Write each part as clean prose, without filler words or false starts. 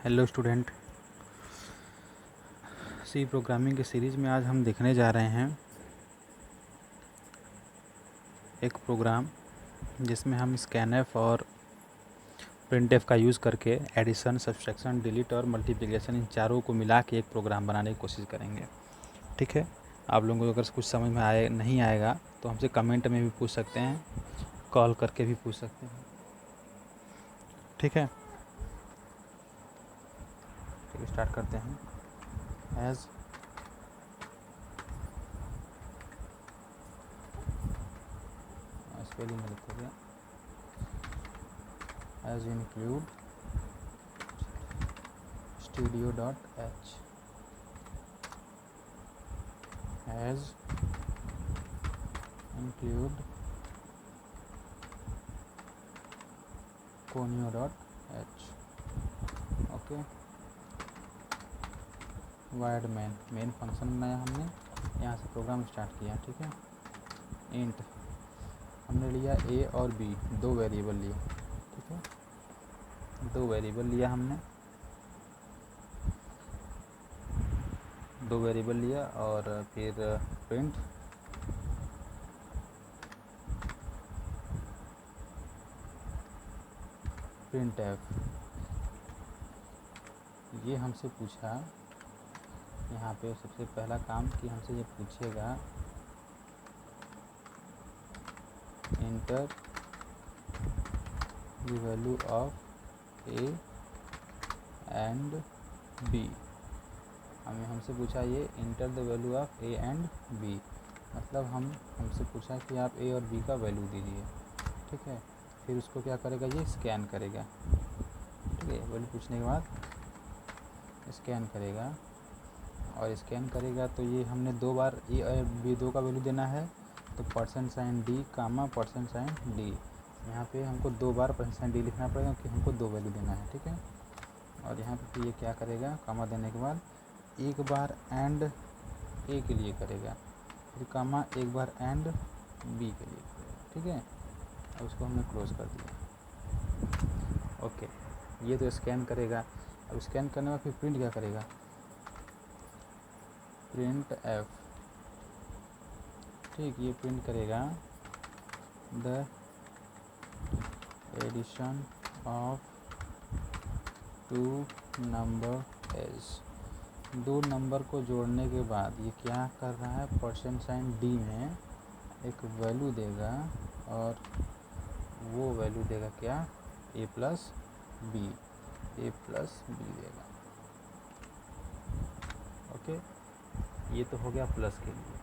Hello student. सी programming के series में आज हम देखने जा रहे हैं एक प्रोग्राम जिसमें हम स्कैनएफ और प्रिंटएफ का यूज़ करके एडिशन, सब्सट्रैक्शन, डिलीट और मल्टीप्लिकेशन इन चारों को मिला के एक प्रोग्राम बनाने की कोशिश करेंगे। ठीक है, आप लोगों को अगर कुछ समझ में नहीं आएगा तो हमसे कमेंट में भी पूछ सकते हैं, कॉल करके भी पूछ सकते हैं। ठीक है, तो स्टार्ट करते हैं। एज स्पेलिंग में लिखोगे as include studio.h as include conio.h। Okay, void main function बनाया हमने, यहाँ से प्रोग्राम स्टार्ट किया। ठीक है, इंट हमने लिया a और b, दो वेरिएबल लिए। ठीक है, दो वेरिएबल लिया हमने, दो वेरिएबल लिया और फिर प्रिंट प्रिंटएफ। ये हमसे पूछा, यहाँ पे सबसे पहला काम कि हमसे ये पूछेगा inter the value of a and b। हमसे पूछा ये inter the value of a and b, मतलब हमसे पूछा कि आप a और b का वैल्यू दीजिए। ठीक है, फिर उसको क्या करेगा, ये स्कैन करेगा। ठीक है, वैल्यू पूछने के बाद स्कैन करेगा, और स्कैन करेगा तो ये हमने दो बार ए और बी दो का वैल्यू देना है, तो %d कामा %d, यहाँ पे हमको दो बार %d लिखना पड़ेगा क्योंकि हमको दो वैल्यू देना है। ठीक है, और यहाँ पे फिर ये क्या करेगा, कामा देने के बाद एक बार एंड ए के लिए करेगा, फिर कामा एक बार एंड बी के लिए करेगा। ठीक है, अब इसको हमने क्लोज कर दिया। ओके, ये तो स्कैन करेगा। अब स्कैन करने के बाद फिर प्रिंट क्या करेगा, प्रिंट एफ। ठीक, ये प्रिंट करेगा the addition of two number is. दो नंबर को जोड़ने के बाद ये क्या कर रहा है, %d में एक वैल्यू देगा, और वो वैल्यू देगा क्या, a प्लस बी देगा। ओके, ये तो हो गया प्लस के लिए।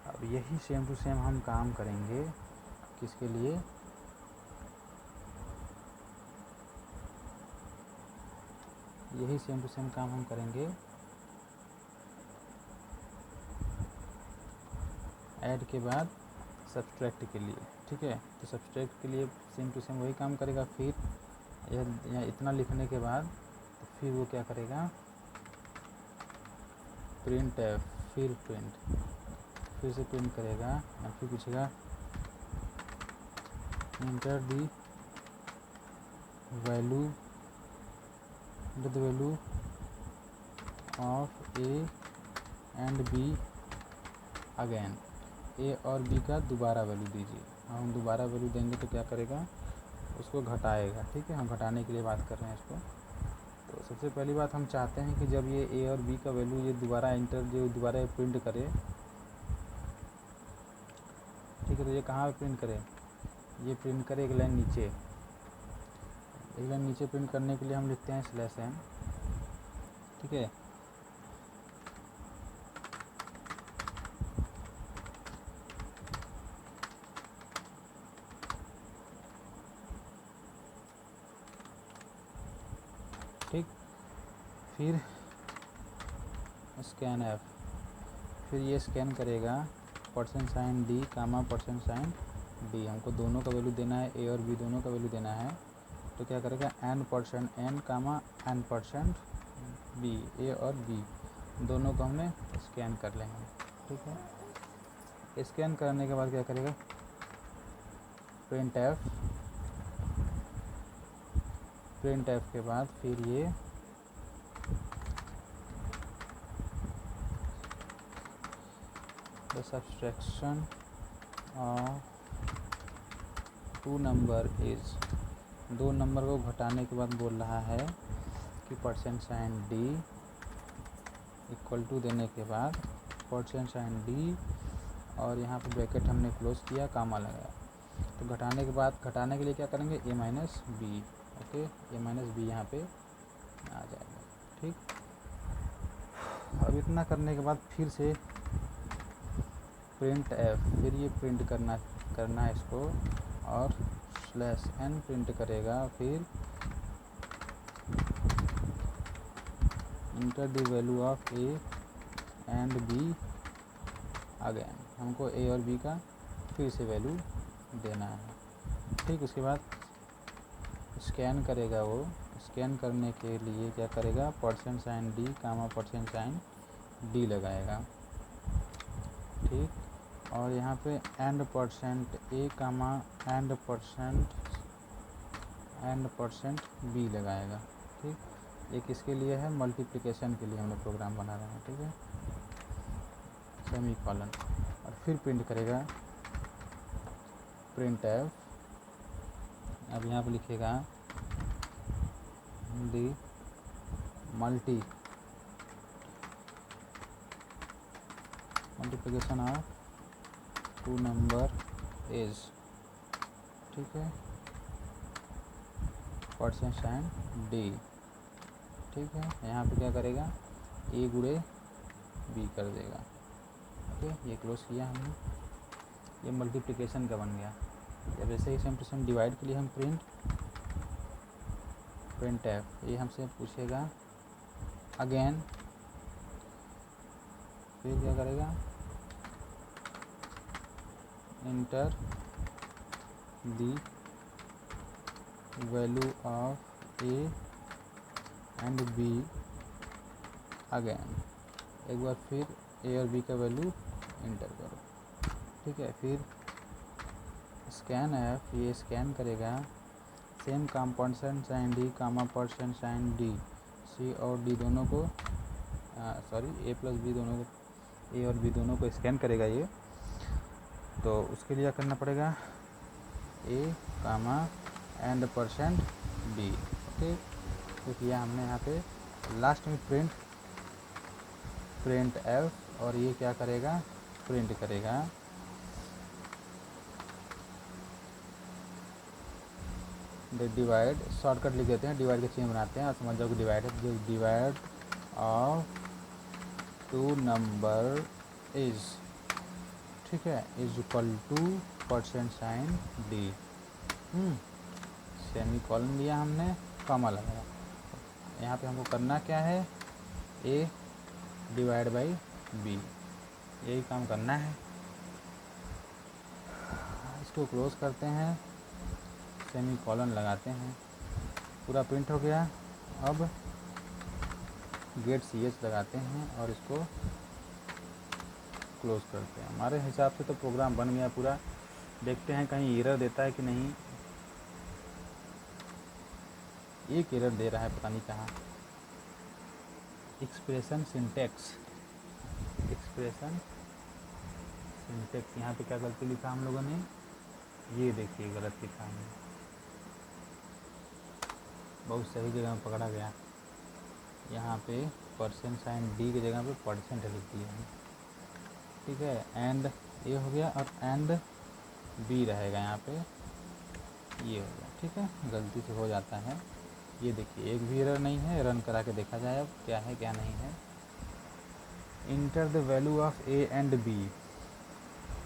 अब यही सेम टू सेम हम काम करेंगे किसके लिए, यही सेम टू सेम काम हम करेंगे ऐड के बाद सब्सट्रैक्ट के लिए। ठीक है, तो सब्सट्रैक्ट के लिए सेम टू सेम वही काम करेगा। फिर यह इतना लिखने के बाद तो फिर वो क्या करेगा, प्रिंट एफ, फिर फिर से प्रिंट करेगा, या फिर पूछेगा inter the value of a and b again, a और b का दोबारा वैल्यू दीजिए। हम दोबारा वैल्यू देंगे तो क्या करेगा, उसको घटाएगा। ठीक है, हम घटाने के लिए बात कर रहे हैं इसको। तो सबसे पहली बात हम चाहते हैं कि जब ये a और b का वैल्यू ये दोबारा प्रिंट करे। ठीक है, तो ये कहाँ पे प्रिंट करे, ये प्रिंट करे एक लाइन नीचे। एक लाइन नीचे प्रिंट करने के लिए हम लिखते हैं /n। ठीक है, ठीक, फिर स्कैन एफ, फिर ये स्कैन करेगा %d कामा %d। हमको दोनों का वैल्यू देना है, a और b दोनों का वैल्यू देना है, तो क्या करेगा n कामा n%b, a और b दोनों को हमने स्कैन कर लेंगे। ठीक है, स्कैन करने के बाद क्या करेगा, प्रिंट एफ प्रिंट एफ के बाद फिर ये the subtraction of 2 number is, 2 number को घटाने के बाद बोल रहा है कि percent sign D equal to देने के बाद परसेंट साइन डी और यहाँ पे ब्रैकेट हमने क्लोज किया, कामा लगाया। तो घटाने के बाद, घटाने के लिए क्या करेंगे, a minus B. Okay, a minus B यहाँ पे आ जाएगा। ठीक, अब इतना करने के बाद फिर से प्रिंट एफ, फिर ये प्रिंट करना है इसको, और स्लैश एन प्रिंट करेगा। फिर enter the value of A and B again, हमको ए और बी का फिर से वैल्यू देना है। ठीक, उसके बाद स्कैन करेगा। वो स्कैन करने के लिए क्या करेगा, percent sign D comma percent sign D लगाएगा। ठीक, और यहाँ पे and percent A comma and percent B लगाएगा। ठीक, ये किसके लिए है, मल्टीप्लिकेशन के लिए हमने प्रोग्राम बना रहे हैं। ठीक है, सेमी कॉलन, और फिर प्रिंट करेगा प्रिंट एफ। अब यहाँ पर लिखेगा दी मल्टीप्लिकेशन ऑफ 2 नंबर इज, ठीक है, परसेंट साइन डी। ठीक है, यहाँ पे क्या करेगा, ए गुणे बी कर देगा। ओके, ये क्लोज किया हमने, ये मल्टीप्लिकेशन का बन गया। अब ऐसे ही सेम टू सेम डिवाइड के लिए हम प्रिंट एफ, ये हमसे पूछेगा अगेन। फिर क्या करेगा, enter the value of A and B again, एक बार फिर ए और बी का वैल्यू इंटर करो। ठीक है, फिर स्कैन एफ, ये स्कैन करेगा सेम काम percent sign D comma percent sign D, सी और डी दोनों को, ए प्लस बी दोनों को, ए और बी दोनों को स्कैन करेगा ये। तो उसके लिए क्या करना पड़ेगा, A comma and percent B. Okay, तो किया हमने यहाँ पे। लास्ट में प्रिंट एफ, और ये क्या करेगा, प्रिंट करेगा डिवाइड, शॉर्टकट लिख देते हैं, डिवाइड के चिन्ह बनाते हैं और समझ जाओ कि डिवाइड है। जो डिवाइड ऑफ 2 नंबर इज, ठीक है, is equal to percent sign D. Semicolon लिया हमने, कॉमा लगाया। यहाँ पे हमको करना क्या है, ए डिवाइड बाई बी, यही काम करना है। इसको क्लोज करते हैं, सेमी कॉलन लगाते हैं, पूरा प्रिंट हो गया। अब गेट ch लगाते हैं और इसको क्लोज करते हैं। हमारे हिसाब से तो प्रोग्राम बन गया पूरा। देखते हैं कहीं एरर देता है कि नहीं। एक एरर दे रहा है, पता नहीं कहाँ। एक्सप्रेशन सिंटेक्स, यहाँ पे क्या गलती लिखा हम लोगों ने, ये देखिए गलत लिखा हमने, बहुत सही जगह में पकड़ा गया। यहाँ पे परसेंट साइन डी की जगह पे परसेंट लिख दिया है। ठीक है, एंड ए हो गया और एंड बी रहेगा यहाँ पे, ये हो गया। ठीक है, गलती से हो जाता है। ये देखिए एक भी एरर नहीं है। रन करा के देखा जाए अब क्या है क्या नहीं है। Enter the value of A and B,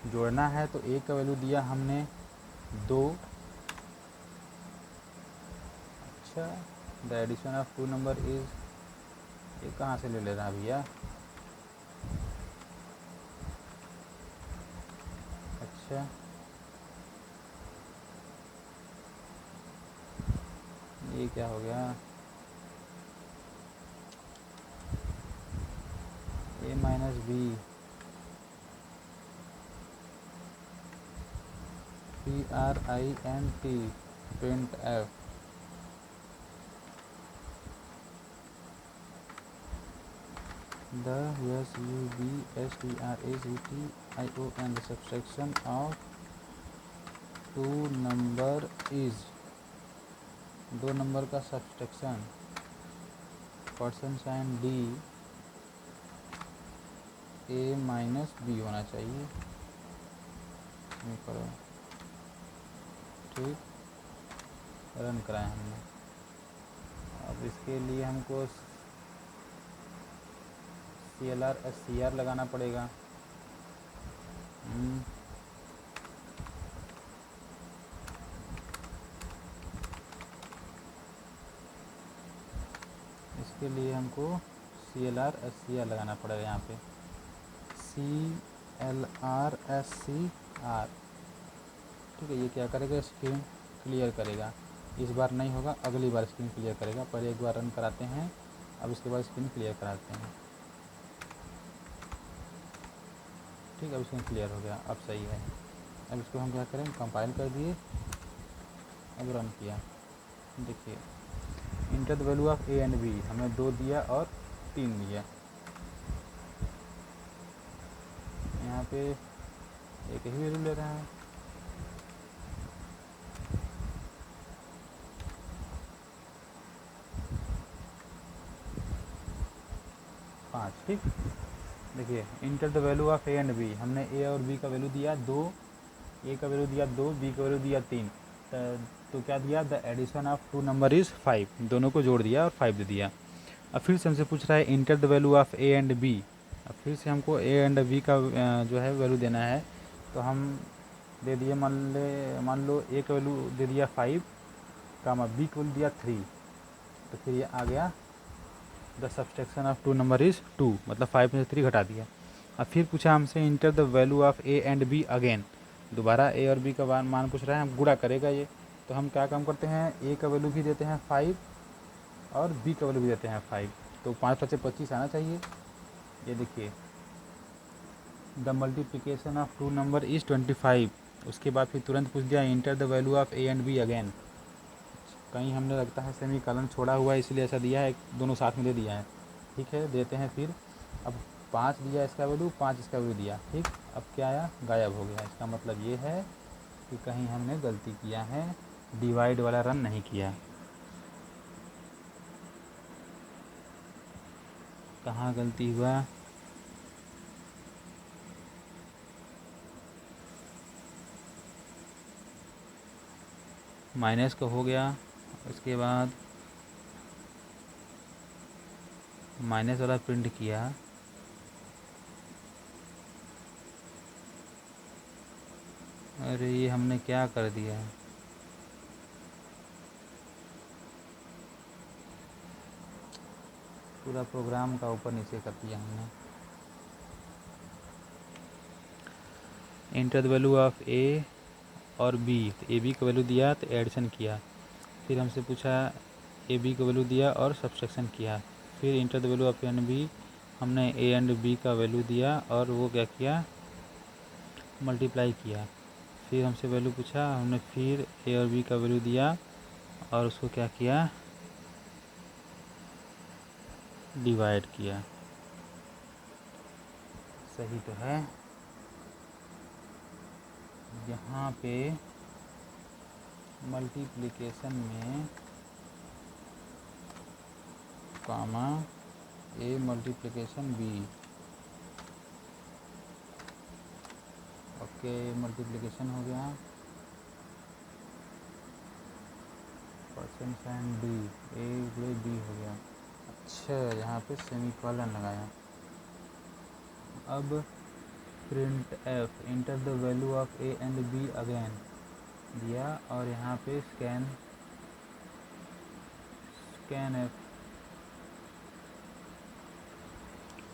जोड़ना है तो ए का वैल्यू दिया हमने 2। अच्छा, the addition of 2 number is, ये कहाँ से ले रहा भैया। अच्छा, ये क्या हो गया, A minus B PRINT printf, the SUBSTRACTION the subtraction of two number is, दो नंबर का subtraction %d a minus B होना चाहिए। करो, ठीक, रन कराया हमने। अब इसके लिए हमको CLR SCR लगाना पड़ेगा। इसके लिए हमको CLR SCR लगाना पड़ेगा। यहाँ पे CLR SCR, ठीक है। ये क्या करेगा, स्क्रीन क्लियर करेगा। इस बार नहीं होगा, अगली बार स्क्रीन क्लियर करेगा। पहले एक बार रन कराते हैं, अब इसके बाद स्क्रीन क्लियर कराते हैं। ठीक, अब स्क्रीन क्लियर हो गया, अब सही है। अब इसको हम क्या करें, कंपाइल कर दिए, अब रन किया। देखिए, enter the value of A and B, हमें 2 दिया और 3 दिया। यहाँ पे एक ही वैल्यू ले रहा है। ठीक, देखिए, enter the value of A and B, हमने ए और बी का वैल्यू दिया 2, ए का वैल्यू दिया 2, बी का वैल्यू दिया 3। तो क्या दिया, the addition of two number is 5, दोनों को जोड़ दिया और 5 दे दिया। अब फिर से हमसे पूछ रहा है enter the value of A and B. अब फिर से हमको ए एंड बी का जो है वैल्यू देना है। तो हम दे दिए, मान लो ए का वैल्यू दे दिया 5, बी का वैल्यू दिया 3। तो फिर ये आ गया the subtraction of two number is 2, मतलब 5 में से 3 घटा दिया। अब फिर पूछा हमसे enter the value of A and B again, दोबारा ए और बी का मान पूछ रहा है, हम गुणा करेगा ये। तो हम क्या काम करते हैं, ए का वैल्यू भी देते हैं 5 और बी का वैल्यू भी देते हैं 5। तो 5 × 5 = 25 आना चाहिए। ये देखिए, the multiplication of two number is 25। उसके बाद फिर तुरंत पूछ दिया enter the value of A and B again. कहीं हमने लगता है सेमी कॉलन छोड़ा हुआ है, इसलिए ऐसा दिया है, दोनों साथ में दे दिया है। ठीक है, देते हैं फिर। अब 5 दिया इसका वैल्यू, 5 इसका वैल्यू दिया। ठीक, अब क्या आया, गायब हो गया। इसका मतलब ये है कि कहीं हमने गलती किया है, डिवाइड वाला रन नहीं किया। कहाँ गलती हुआ, माइनस का हो गया, इसके बाद माइनस वाला प्रिंट किया। अरे ये हमने क्या कर दिया है, पूरा प्रोग्राम का ऊपर नीचे कर दिया हमने। इंटर द वैल्यू ऑफ ए और बी, तो ए बी का वैल्यू दिया तो एडिशन किया। फिर हमसे पूछा ए बी का वैल्यू दिया और सब्सट्रैक्शन किया। फिर enter the value of A and B, हमने ए एंड बी का वैल्यू दिया और वो क्या किया, मल्टीप्लाई किया। फिर हमसे वैल्यू पूछा, हमने फिर ए और बी का वैल्यू दिया और उसको क्या किया, डिवाइड किया। सही तो है। यहाँ पे मल्टीप्लिकेशन में कामा ए मल्टीप्लिकेशन बी, ओके, मल्टीप्लिकेशन हो गया, % डी, ए बी हो गया। अच्छा, यहाँ पे सेमीकोलन लगाया। अब print F, enter the value of A and B again दिया और यहाँ पे स्कैन एफ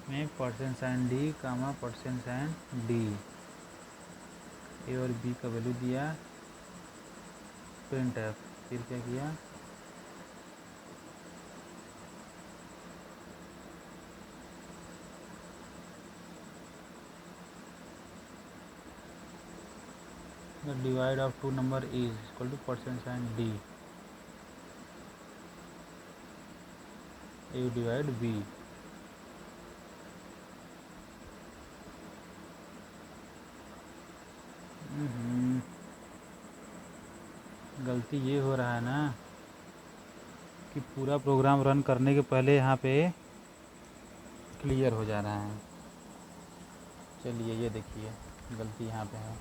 में %d, %d, ए और बी का वैल्यू दिया, प्रिंट एफ। फिर क्या किया, the divide of two number is equal to %d, A divide B. गलती ये हो रहा है ना कि पूरा प्रोग्राम रन करने के पहले यहाँ पे क्लियर हो जा रहा है। चलिए ये देखिए गलती यहाँ पे है,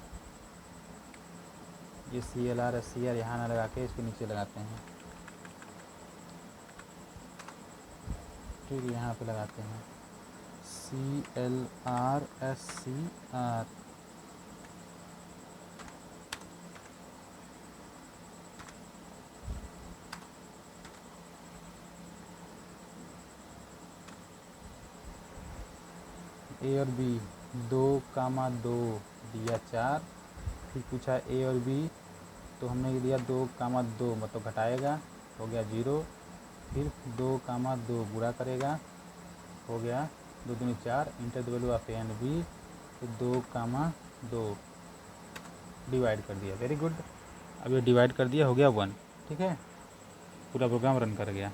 ये CLR यहाँ ना लगा के इसके नीचे लगाते हैं। ठीक है, यहाँ पे लगाते हैं CLRSCR। A और B 2,2 दिया 4, फिर पूछा A और B तो हमने दिया 2,2 मतलब घटाएगा, हो गया 0, फिर 2,2 गुणा करेगा, हो गया 2 दूनी 4, inter the value of A and B, फिर 2,2 डिवाइड कर दिया। वेरी गुड, अब ये डिवाइड कर दिया, हो गया 1। ठीक है, पूरा प्रोग्राम रन कर गया।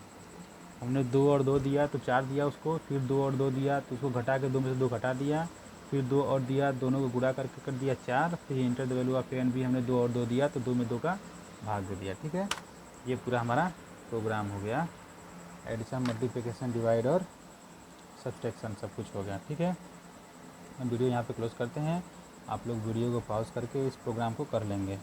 हमने 2 और 2 दिया तो 4 दिया उसको, फिर 2 और 2 दिया तो उसको घटा के 2 में से 2 घटा दिया, फिर 2 और दिया, दोनों को गुणा करके कर दिया 4, फिर enter the value of A and B हमने 2 और 2 दिया तो 2 में 2 का भाग दे दिया। ठीक है, ये पूरा हमारा प्रोग्राम हो गया, एडिशन मल्टीप्लिकेशन डिवाइड और सब्ट्रैक्शन सब कुछ हो गया। ठीक है, हम वीडियो यहाँ पे क्लोज करते हैं, आप लोग वीडियो को पॉज करके इस प्रोग्राम को कर लेंगे।